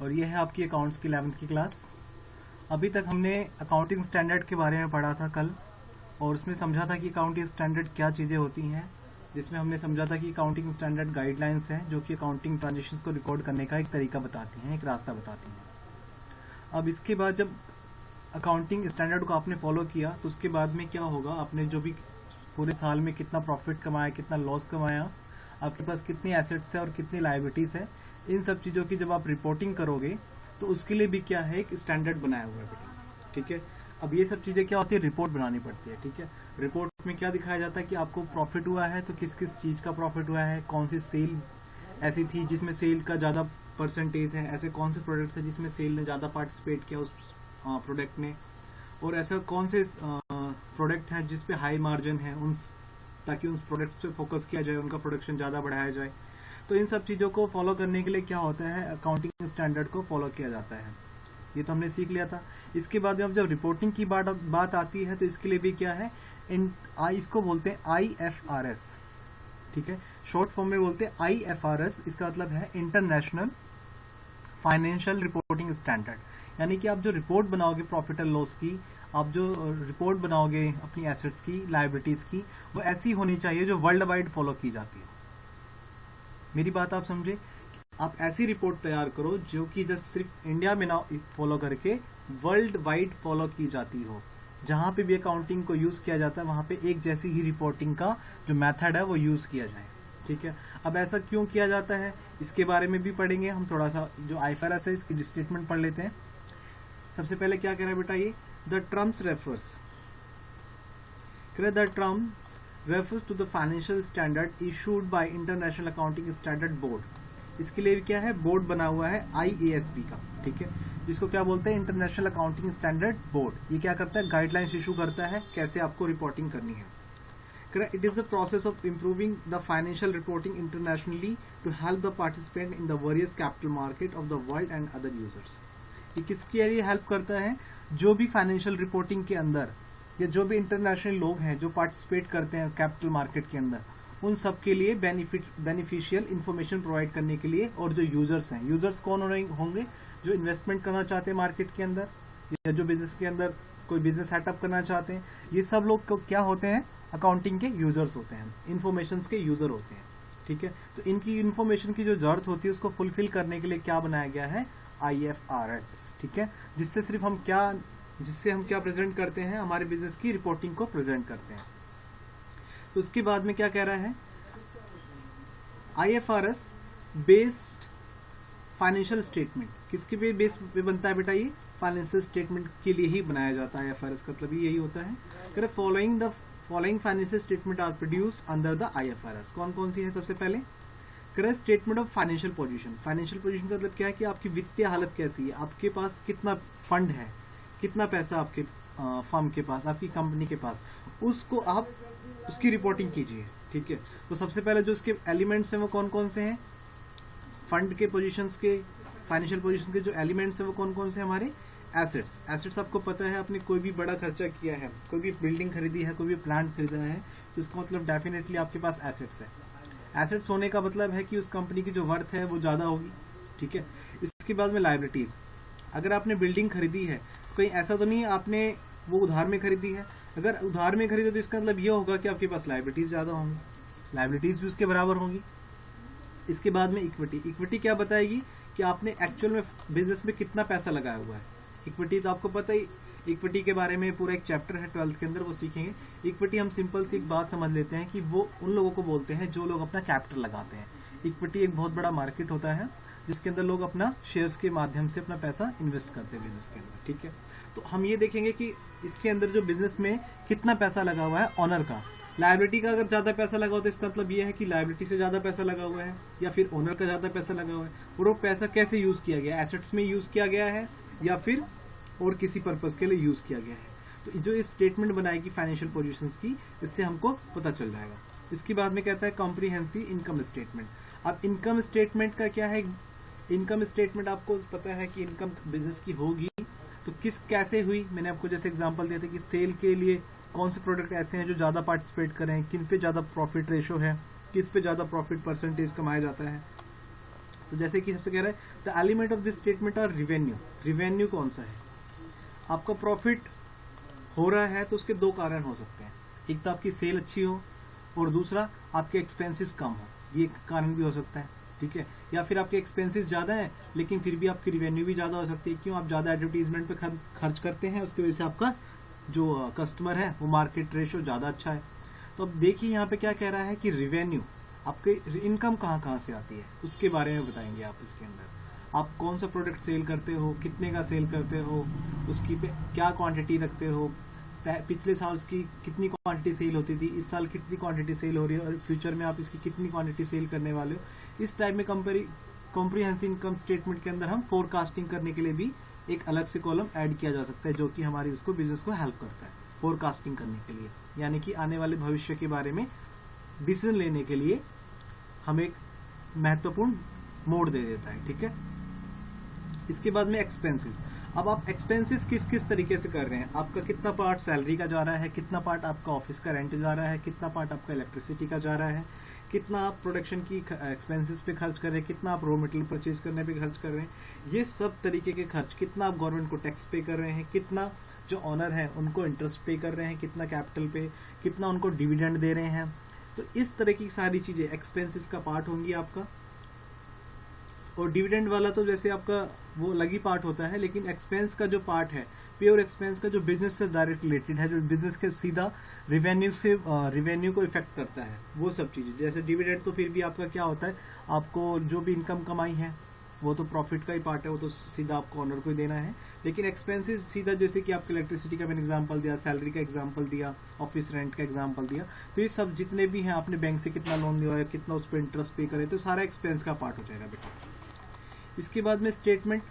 और ये है आपकी अकाउंट्स की 11th की क्लास। अभी तक हमने अकाउंटिंग स्टैंडर्ड के बारे में पढ़ा था कल, और उसमें समझा था कि अकाउंटिंग स्टैंडर्ड क्या चीज़ें होती हैं, जिसमें हमने समझा था कि अकाउंटिंग स्टैंडर्ड गाइडलाइंस हैं जो कि अकाउंटिंग ट्रांजेक्शन्स को रिकॉर्ड करने का एक तरीका बताती हैं, एक रास्ता बताती हैं। अब इसके बाद जब अकाउंटिंग स्टैंडर्ड को आपने फॉलो किया तो उसके बाद में क्या होगा, आपने जो भी पूरे साल में कितना प्रॉफिट कमाया, कितना लॉस कमाया, आपके पास कितनी एसेट्स है और कितनी लायबिलिटीज है, इन सब चीज़ों की जब आप रिपोर्टिंग करोगे तो उसके लिए भी क्या है, एक स्टैंडर्ड बनाया हुआ है बेटा। ठीक है, अब ये सब चीज़ें क्या होती है, रिपोर्ट बनानी पड़ती है। ठीक है, रिपोर्ट में क्या दिखाया जाता है कि आपको प्रॉफिट हुआ है तो किस किस चीज़ का प्रॉफिट हुआ है, कौन सी सेल ऐसी थी जिसमें सेल का ज़्यादा परसेंटेज है, ऐसे कौन से प्रोडक्ट है जिसमें सेल ने ज़्यादा पार्टिसिपेट किया उस प्रोडक्ट में, और ऐसा कौन से प्रोडक्ट हैं जिस पे हाई मार्जिन है, उन ताकि उस प्रोडक्ट पे फोकस किया जाए, उनका प्रोडक्शन ज़्यादा बढ़ाया जाए। तो इन सब चीज़ों को फॉलो करने के लिए क्या होता है, अकाउंटिंग स्टैंडर्ड को फॉलो किया जाता है। ये तो हमने सीख लिया था। इसके बाद अब जब रिपोर्टिंग की बात आती है तो इसके लिए भी क्या है, इसको बोलते हैं IFRS। ठीक है, शॉर्ट फॉर्म में बोलते हैं IFRS। इसका मतलब है इंटरनेशनल फाइनेंशियल रिपोर्टिंग स्टैंडर्ड। यानी कि आप जो रिपोर्ट बनाओगे प्रॉफिट एंड लॉस की, आप जो रिपोर्ट बनाओगे अपनी एसेट्स की, लायबिलिटीज की, वो ऐसी होनी चाहिए जो वर्ल्ड वाइड फॉलो की जाती है। मेरी बात आप समझे, आप ऐसी रिपोर्ट तैयार करो जो कि जस्ट सिर्फ इंडिया में ना फॉलो करके वर्ल्ड वाइड फॉलो की जाती हो। जहां पे भी अकाउंटिंग को यूज किया जाता है वहां पे एक जैसी ही रिपोर्टिंग का जो मेथड है वो यूज किया जाए। ठीक है, अब ऐसा क्यों किया जाता है इसके बारे में भी पढ़ेंगे हम। थोड़ा सा जो IFRS है इसकी स्टेटमेंट पढ़ लेते हैं। सबसे पहले क्या कह रहा है बेटा, ये the terms refers to the financial standard issued by international accounting standard board. इसके लिए क्या है, बोर्ड बना हुआ है IASB का। ठीक है, जिसको क्या बोलते हैं, इंटरनेशनल अकाउंटिंग स्टैंडर्ड बोर्ड। ये क्या करता है, गाइडलाइंस इशू करता है कैसे आपको रिपोर्टिंग करनी है। It is a process of improving the financial reporting internationally to help the participant in the various capital market of the world and other users। ये किसके लिए हेल्प करता है, जो भी फाइनेंशियल रिपोर्टिंग के अंदर या जो भी इंटरनेशनल लोग हैं जो पार्टिसिपेट करते हैं कैपिटल मार्केट के अंदर, उन सब के लिए बेनिफिशियल इंफॉर्मेशन प्रोवाइड करने के लिए। और जो यूजर्स हैं, यूजर्स कौन होंगे, जो इन्वेस्टमेंट करना चाहते हैं मार्केट के अंदर या जो बिजनेस के अंदर कोई बिजनेस सेटअप करना चाहते हैं, ये सब लोग क्या होते हैं, अकाउंटिंग के यूजर्स होते हैं, इन्फॉर्मेशन के यूजर होते हैं। ठीक है, तो इनकी इन्फॉर्मेशन की जो जरूरत होती है उसको फुलफिल करने के लिए क्या बनाया गया है, IFRS। ठीक है, जिससे हम क्या प्रेजेंट करते हैं, हमारे बिजनेस की रिपोर्टिंग को प्रेजेंट करते हैं। तो उसके बाद में क्या कह रहा है, IFRS बेस्ड फाइनेंशियल स्टेटमेंट किसके बेस पे बनता है बेटा, ये फाइनेंशियल स्टेटमेंट के लिए ही बनाया जाता है। IFRS का मतलब यही होता है। Following financial statement are produce under the IFRS। कौन कौन सी है, सबसे पहले correct statement of financial position. Financial position का मतलब क्या है कि आपकी वित्तीय हालत कैसी है, आपके पास कितना फंड है, कितना पैसा आपके फर्म के पास, आपकी कंपनी के पास, उसको आप उसकी रिपोर्टिंग कीजिए। ठीक है, तो सबसे पहले जो उसके एलिमेंट्स हैं वो कौन कौन से हैं, फंड के पोजीशंस के, फाइनेंशियल पोजीशन के जो एलिमेंट्स हैं वो कौन कौन से, हमारे एसेट्स आपको पता है, आपने कोई भी बड़ा खर्चा किया है, कोई भी बिल्डिंग खरीदी है, कोई भी प्लांट खरीदा है, तो इसका मतलब डेफिनेटली आपके पास एसेट्स है। एसेट्स होने का मतलब है कि उस कंपनी की जो वर्थ है वो ज्यादा होगी। ठीक है, इसके बाद में लायबिलिटीज। अगर आपने बिल्डिंग खरीदी है तो कहीं ऐसा तो नहीं आपने वो उधार में खरीदी है। अगर उधार में खरीदे तो इसका मतलब ये होगा कि आपके पास लायबिलिटीज ज्यादा होंगी, लायबिलिटीज भी उसके बराबर होंगी। इसके बाद में इक्विटी क्या बताएगी कि आपने एक्चुअल में बिजनेस में कितना पैसा लगाया हुआ है। इक्विटी तो आपको पता ही, इक्विटी के बारे में पूरा एक चैप्टर है 12th के अंदर, वो सीखेंगे। इक्विटी हम सिंपल सी एक बात समझ लेते हैं कि वो उन लोगों को बोलते हैं जो लोग अपना कैपिटल लगाते हैं। इक्विटी एक बहुत बड़ा मार्केट होता है जिसके अंदर लोग अपना शेयर्स के माध्यम से अपना पैसा इन्वेस्ट करते हैं बिजनेस के अंदर। ठीक है, तो हम ये देखेंगे कि इसके अंदर जो बिजनेस में कितना पैसा लगा हुआ है ओनर का। लायबिलिटी का अगर ज्यादा पैसा लगा हो तो इसका मतलब ये है कि लायबिलिटी से ज्यादा पैसा लगा हुआ है, या फिर ओनर का ज्यादा पैसा लगा हुआ है। और वो पैसा कैसे यूज किया गया, एसेट्स में यूज किया गया है या फिर और किसी पर्पस के लिए यूज किया गया है। तो जो इस स्टेटमेंट बनाएगी फाइनेंशियल पोजीशंस की, इससे हमको पता चल जाएगा। इसके बाद में कहता है कॉम्प्रिहेंसिव इनकम स्टेटमेंट। अब इनकम स्टेटमेंट का क्या है, इनकम स्टेटमेंट आपको पता है कि इनकम बिजनेस की होगी तो कैसे हुई। मैंने आपको जैसे एग्जांपल दिया था कि सेल के लिए कौन से प्रोडक्ट ऐसे हैं जो ज्यादा पार्टिसिपेट करें, किन पे ज्यादा प्रॉफिट रेशो है, किस पे ज्यादा प्रॉफिट परसेंटेज कमाया जाता है। तो जैसे कि सबसे कह रहा है the element of this statement are revenue. Revenue कौन सा है? आपका प्रॉफिट हो रहा है तो उसके दो कारण हो सकते हैं, एक तो आपकी सेल अच्छी हो और दूसरा आपके एक्सपेंसेस कम हो, ये एक कारण भी हो सकता है, ठीक है। या फिर आपके एक्सपेंसेस ज़्यादा हैं लेकिन फिर भी आपकी रिवेन्यू भी ज़्यादा हो सकती है, क्यों? आप ज़्यादा एडवर्टीजमेंट पे खर्च करते हैं, उसकी वजह से आपका जो कस्टमर है वो मार्केट रेशो ज़्यादा अच्छा है। तो अब देखिए यहाँ पे क्या कह रहा है कि रिवेन्यू, आपके इनकम कहाँ से आती है उसके बारे में बताएंगे आप इसके अंदर। आप कौन सा प्रोडक्ट सेल करते हो, कितने का सेल करते हो, उसकी पे क्या क्वांटिटी रखते हो, पिछले साल उसकी कितनी क्वांटिटी सेल होती थी, इस साल कितनी क्वांटिटी सेल हो रही है और फ्यूचर में आप इसकी कितनी क्वांटिटी सेल करने वाले हो। इस टाइप में कॉम्प्रिहेंसिव इनकम स्टेटमेंट के अंदर हम फोरकास्टिंग करने के लिए भी एक अलग से कॉलम ऐड किया जा सकता है, जो कि हमारी उसको बिजनेस को हेल्प करता है फोरकास्टिंग करने के लिए, यानी कि आने वाले भविष्य के बारे में डिसीजन लेने के लिए हम एक महत्वपूर्ण मोड दे देता है, ठीक है। इसके बाद में एक्सपेंसेस। अब आप एक्सपेंसेस किस किस तरीके से कर रहे हैं, आपका कितना पार्ट सैलरी का जा रहा है, कितना पार्ट आपका ऑफिस का रेंट जा रहा है, कितना पार्ट आपका इलेक्ट्रिसिटी का जा रहा है, कितना आप प्रोडक्शन की एक्सपेंसेस पे खर्च कर रहे हैं, कितना आप रॉ मटेरियल परचेज करने पे खर्च कर रहे हैं, ये सब तरीके के खर्च, कितना आप गवर्नमेंट को टैक्स पे कर रहे हैं, कितना जो ऑनर है उनको इंटरेस्ट पे कर रहे हैं, कितना कैपिटल पे, कितना उनको डिविडेंड दे रहे हैं। तो इस तरह की सारी चीजें एक्सपेंसेस का पार्ट होंगी आपका। और डिविडेंड वाला तो जैसे आपका वो अलग ही पार्ट होता है, लेकिन एक्सपेंस का जो पार्ट है, प्योर एक्सपेंस का, जो बिजनेस से डायरेक्ट रिलेटेड है, जो बिजनेस के सीधा रिवेन्यू को इफेक्ट करता है, वो सब चीजें। जैसे डिविडेंड तो फिर भी आपका क्या होता है, आपको जो भी इनकम कमाई है वो तो प्रॉफिट का ही पार्ट है, वो तो सीधा आपको ऑनर को ही देना है। लेकिन एक्सपेंसेस सीधा, जैसे कि आपके इलेक्ट्रिसिटी का मैंने एग्जांपल दिया, सैलरी का एग्जांपल दिया, ऑफिस रेंट का एग्जांपल दिया, तो ये सब जितने भी हैं, आपने बैंक से कितना लोन लिया है, कितना उस पर इंटरेस्ट पे करे, तो सारा एक्सपेंस का पार्ट हो जाएगा बेटा। इसके बाद में statement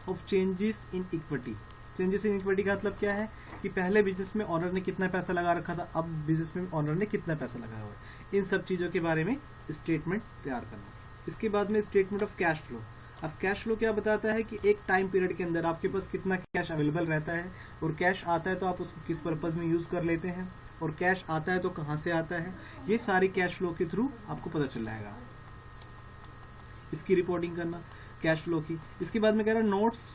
of changes in equity. Changes in equity का मतलब क्या है कि पहले बिजनेस में ऑनर ने कितना पैसा लगा रखा था, अब बिजनेस में ऑनर ने कितना पैसा लगाया हुआ है, इन सब चीजों के बारे में स्टेटमेंट तैयार करना। इसके बाद में स्टेटमेंट ऑफ कैश फ्लो। अब कैश फ्लो क्या बताता है कि एक टाइम पीरियड के अंदर आपके पास कितना कैश अवेलेबल रहता है, और कैश आता है तो आप उसको किस पर्पज में यूज कर लेते हैं, और कैश आता है तो कहाँ से आता है, ये सारी कैश फ्लो के थ्रू आपको पता चल जाएगा। इसकी रिपोर्टिंग करना कैश फ्लो की। इसके बाद में कह रहा है notes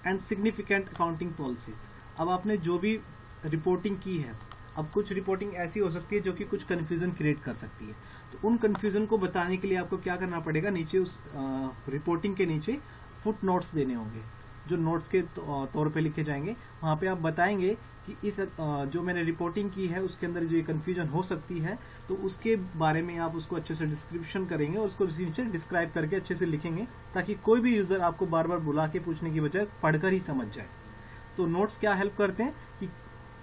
and significant accounting policies. अब आपने जो भी रिपोर्टिंग की है, अब कुछ रिपोर्टिंग ऐसी हो सकती है जो कि कुछ कंफ्यूजन क्रिएट कर सकती है, तो उन कंफ्यूजन को बताने के लिए आपको क्या करना पड़ेगा, नीचे उस रिपोर्टिंग के नीचे फुट नोट्स देने होंगे, जो नोट्स के तौर पे लिखे जाएंगे। वहां पे आप बताएंगे कि इस जो मैंने रिपोर्टिंग की है उसके अंदर जो ये कंफ्यूजन हो सकती है, तो उसके बारे में आप उसको अच्छे से डिस्क्रिप्शन करेंगे और उसको नीचे डिस्क्राइब करके अच्छे से लिखेंगे, ताकि कोई भी यूजर आपको बार बार बुला के पूछने की बजाय पढ़कर ही समझ जाए। तो नोट्स क्या हेल्प करते हैं कि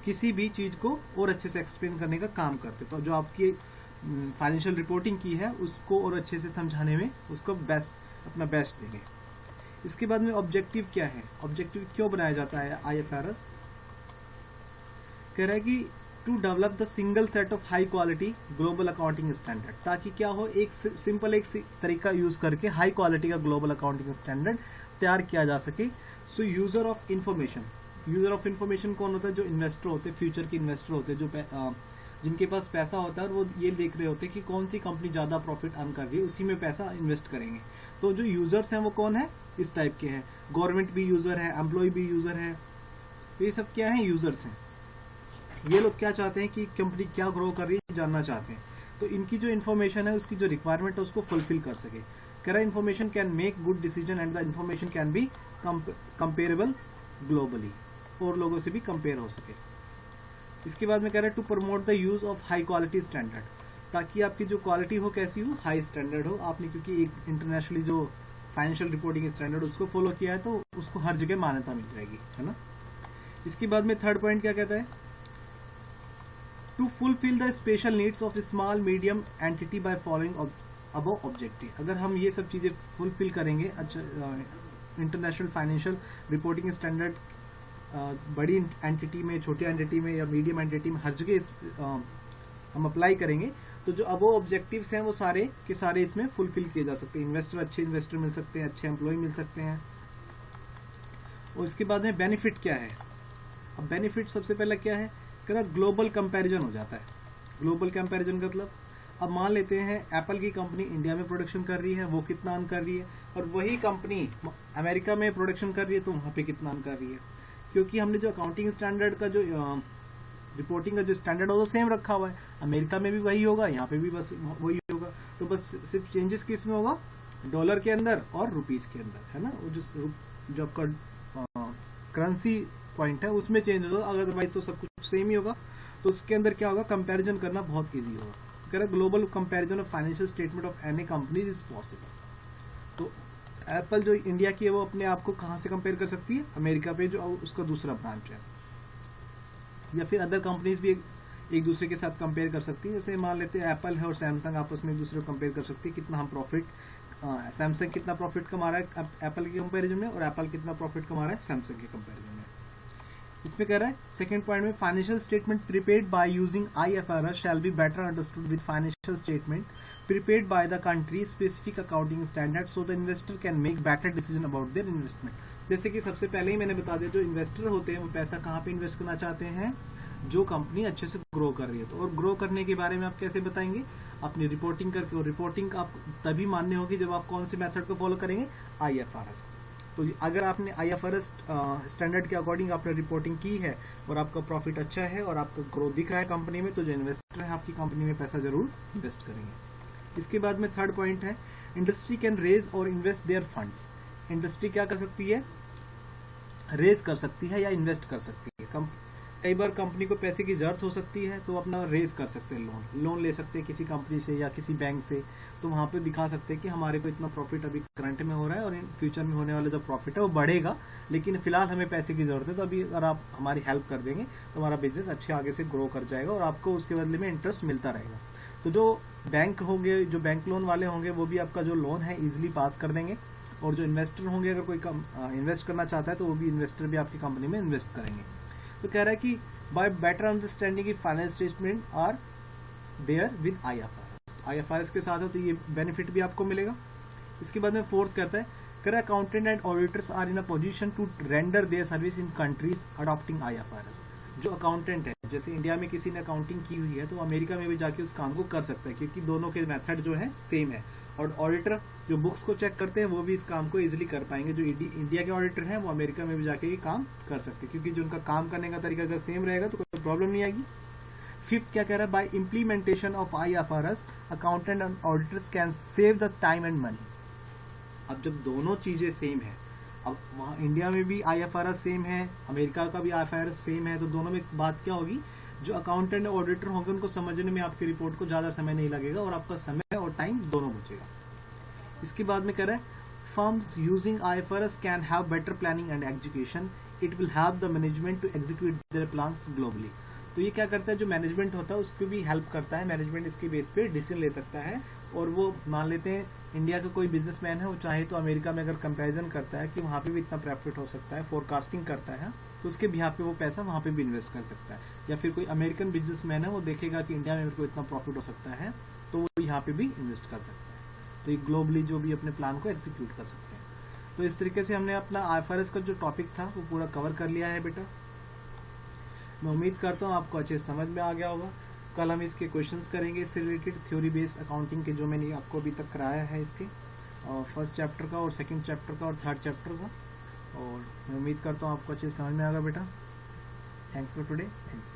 किसी भी चीज को और अच्छे से एक्सप्लेन करने का काम करते हैं। तो जो आपकी फाइनेंशियल रिपोर्टिंग की है उसको और अच्छे से समझाने में उसको अपना बेस्ट देंगे। इसके बाद में ऑब्जेक्टिव क्या है, ऑब्जेक्टिव क्यों बनाया जाता है IFRS? कह रहा है कि to develop the single set of high quality global accounting standard, ताकि क्या हो, एक सिंपल एक तरीका यूज करके हाई क्वालिटी का ग्लोबल अकाउंटिंग स्टैंडर्ड तैयार किया जा सके। सो यूजर ऑफ इंफॉर्मेशन कौन होता है? जो इन्वेस्टर होते हैं, फ्यूचर के इन्वेस्टर होते हैं, जो जिनके पास पैसा होता है और वो ये देख रहे होते हैं कि कौन सी कंपनी ज्यादा प्रॉफिट अर्न कर रही है, उसी में पैसा इन्वेस्ट करेंगे। तो जो यूजर्स हैं वो कौन है, इस टाइप के हैं। गवर्नमेंट भी यूजर है, एम्प्लॉय भी यूजर है, तो ये सब क्या है, यूजर्स हैं। ये लोग क्या चाहते हैं कि कंपनी क्या ग्रो कर रही है जानना चाहते हैं, तो इनकी जो इन्फॉर्मेशन है, उसकी जो रिक्वायरमेंट है उसको फुलफिल कर सके। कह रहा है information can make good decision and the information can be comparable globally, और लोगों से भी कंपेयर हो सके। इसके बाद में कह रहा है to promote the use of high quality standard, ताकि आपकी जो क्वालिटी हो कैसी हो, हाई स्टैंडर्ड हो। आपने क्योंकि एक इंटरनेशनली जो फाइनेंशियल रिपोर्टिंग स्टैंडर्ड उसको फॉलो किया है, तो उसको हर जगह मान्यता मिल जाएगी, है ना। इसके बाद में थर्ड पॉइंट क्या कहता है, to fulfil the special needs of small medium entity by following above objective. अगर हम ये सब चीजें फुलफिल करेंगे, अच्छा इंटरनेशनल फाइनेंशियल रिपोर्टिंग स्टैंडर्ड बड़ी एंटिटी में, छोटी एंटिटी में या मीडियम एंटिटी में, हर जगह हम अप्लाई करेंगे, तो जो अबव ऑब्जेक्टिव्स हैं वो सारे के सारे इसमें फुलफिल किए जा सकते हैं। अच्छे इन्वेस्टर मिल सकते हैं, अच्छे एम्प्लॉय मिल सकते हैं। और इसके बाद में बेनिफिट क्या है, अब बेनिफिट सबसे पहला क्या है, ग्लोबल कंपैरिजन हो जाता है। ग्लोबल कंपैरिजन का मतलब अब मान लेते हैं एप्पल की कंपनी इंडिया में प्रोडक्शन कर रही है, वो कितना अर्न कर रही है, और वही कंपनी अमेरिका में प्रोडक्शन कर रही है तो वहां पे कितना अर्न कर रही है। क्योंकि हमने जो अकाउंटिंग स्टैंडर्ड का जो रिपोर्टिंग का जो स्टैंडर्ड है वो सेम रखा हुआ है, अमेरिका में भी वही होगा, यहाँ पे भी बस वही होगा। तो बस सिर्फ चेंजेस किस में होगा, डॉलर के अंदर और रुपीज के अंदर, है ना। वो जो आपका करेंसी पॉइंट है उसमें चेंज होगा, अदरवाइज तो सब कुछ सेम ही होगा। तो उसके अंदर क्या होगा, कंपैरिजन करना बहुत इजी होगा। कह रहा global comparison of financial statement of any companies is possible. तो एप्पल जो इंडिया की है वो अपने आप को कहाँ से कंपेयर कर सकती है, अमेरिका पे जो उसका दूसरा ब्रांच है, या फिर अदर कंपनीज भी एक दूसरे के साथ कंपेयर कर सकती है। जैसे मान लेते हैं एप्पल है और सैमसंग आपस में एक दूसरे को कंपेयर कर सकती है, कितना हम प्रॉफिट, सैमसंग कितना प्रॉफिट कमा रहा है एप्पल के कंपैरिजन में, और एप्पल कितना प्रॉफिट कमा रहा है सैमसंग के कंपैरिजन में। इसमें कह रहा है सेकंड पॉइंट में, financial statement prepared by using IFRS shall be better understood with financial statement prepared by the country specific accounting standard so the investor can make better decision about their investment. जैसे कि सबसे पहले ही मैंने बता दिया, जो investor होते हैं वो पैसा कहाँ पे इन्वेस्ट करना चाहते हैं, जो कंपनी अच्छे से ग्रो कर रही है। तो और ग्रो करने के बारे में आप कैसे बताएंगे, अपनी रिपोर्टिंग करके। और रिपोर्टिंग आप तभी मान्य होगी जब आप कौन से मेथड को फॉलो करेंगे, IFRS। तो अगर आपने IFRS स्टैंडर्ड के अकॉर्डिंग आपने रिपोर्टिंग की है और आपका प्रॉफिट अच्छा है और आपका ग्रोथ दिख रहा है कंपनी में, तो जो इन्वेस्टर है आपकी कंपनी में पैसा जरूर इन्वेस्ट करेंगे। इसके बाद में थर्ड पॉइंट है, इंडस्ट्री कैन रेज और इन्वेस्ट देयर फंड्स। इंडस्ट्री क्या कर सकती है, रेज कर सकती है या इन्वेस्ट कर सकती है। कई बार कंपनी को पैसे की जरूरत हो सकती है तो अपना रेज कर सकते हैं, लोन ले सकते हैं किसी कंपनी से या किसी बैंक से। तो वहां पे दिखा सकते हैं कि हमारे को इतना प्रॉफिट अभी करंट में हो रहा है और इन फ्यूचर में होने वाला जो प्रॉफिट है वो बढ़ेगा, लेकिन फिलहाल हमें पैसे की जरूरत है, तो अभी अगर आप हमारी हेल्प कर देंगे तो हमारा बिजनेस अच्छे आगे से ग्रो कर जाएगा और आपको उसके बदले में इंटरेस्ट मिलता रहेगा। तो जो बैंक होंगे, जो बैंक लोन वाले होंगे, वो भी आपका जो लोन है इजिली पास कर देंगे, और जो इन्वेस्टर होंगे, अगर कोई इन्वेस्ट करना चाहता है तो वो भी इन्वेस्टर भी आपकी कंपनी में इन्वेस्ट करेंगे। तो कह रहा है कि by better understanding finance statement are there with IFRS के साथ हो तो ये बेनिफिट भी आपको मिलेगा। इसके बाद में फोर्थ करता है, कह रहा है accountant and auditors are in a position to render their service in countries adopting IFRS। जो अकाउंटेंट है, जैसे इंडिया में किसी ने अकाउंटिंग की हुई है तो अमेरिका में भी जाके उस काम को कर सकता है, क्योंकि दोनों के मेथड जो है सेम है। और ऑडिटर जो बुक्स को चेक करते हैं वो भी इस काम को इजीली कर पाएंगे। जो इंडिया के ऑडिटर हैं वो अमेरिका में भी जाके ये काम कर सकते हैं, क्योंकि जो उनका काम करने का तरीका अगर सेम रहेगा तो कोई प्रॉब्लम नहीं आएगी। फिफ्थ क्या कह रहा है, by implementation of IFRS accountant and auditors can save the time and money. अब जब दोनों चीजें सेम है, अब वहाँ इंडिया में भी IFRS सेम है, अमेरिका का भी IFRS सेम है, तो दोनों में बात क्या होगी, जो अकाउंटेंट और ऑडिटर होंगे उनको समझने में आपकी रिपोर्ट को ज्यादा समय नहीं लगेगा और आपका समय और टाइम दोनों बचेगा। इसके बाद में कह रहा है, firms using IFRS can have better planning and execution, it will help the management to execute their plans globally. तो ये क्या करता है, जो मैनेजमेंट होता है उसको भी हेल्प करता है, मैनेजमेंट इसके बेस पे डिसीजन ले सकता है। और वो मान लेते हैं इंडिया का कोई बिजनेसमैन है, वो चाहे तो अमेरिका में अगर कंपैरिजन करता है कि वहां पे भी इतना प्रॉफिट हो सकता है, फोरकास्टिंग करता है, तो उसके बिहाफ पे वो पैसा वहां पे भी इन्वेस्ट कर सकता है। या फिर कोई अमेरिकन बिजनेसमैन है, वो देखेगा कि इंडिया में मेरे को इतना प्रॉफिट हो सकता है, तो वो यहाँ पे भी इन्वेस्ट कर सकता है। तो ये ग्लोबली जो भी अपने प्लान को एग्जीक्यूट कर सकते हैं। तो इस तरीके से हमने अपना IFRS का जो टॉपिक था वो पूरा कवर कर लिया है बेटा। मैं उम्मीद करता हूँ आपको अच्छे समझ में आ गया होगा। कल हम इसके क्वेश्चंस करेंगे, इससे रिलेटेड थ्योरी बेस्ड अकाउंटिंग के, जो मैंने आपको अभी तक कराया है इसके, और फर्स्ट चैप्टर का और सेकंड चैप्टर का और थर्ड चैप्टर का। और मैं उम्मीद करता हूँ आपको अच्छे समझ में आ गया बेटा। Thanks for today. थैंक्स।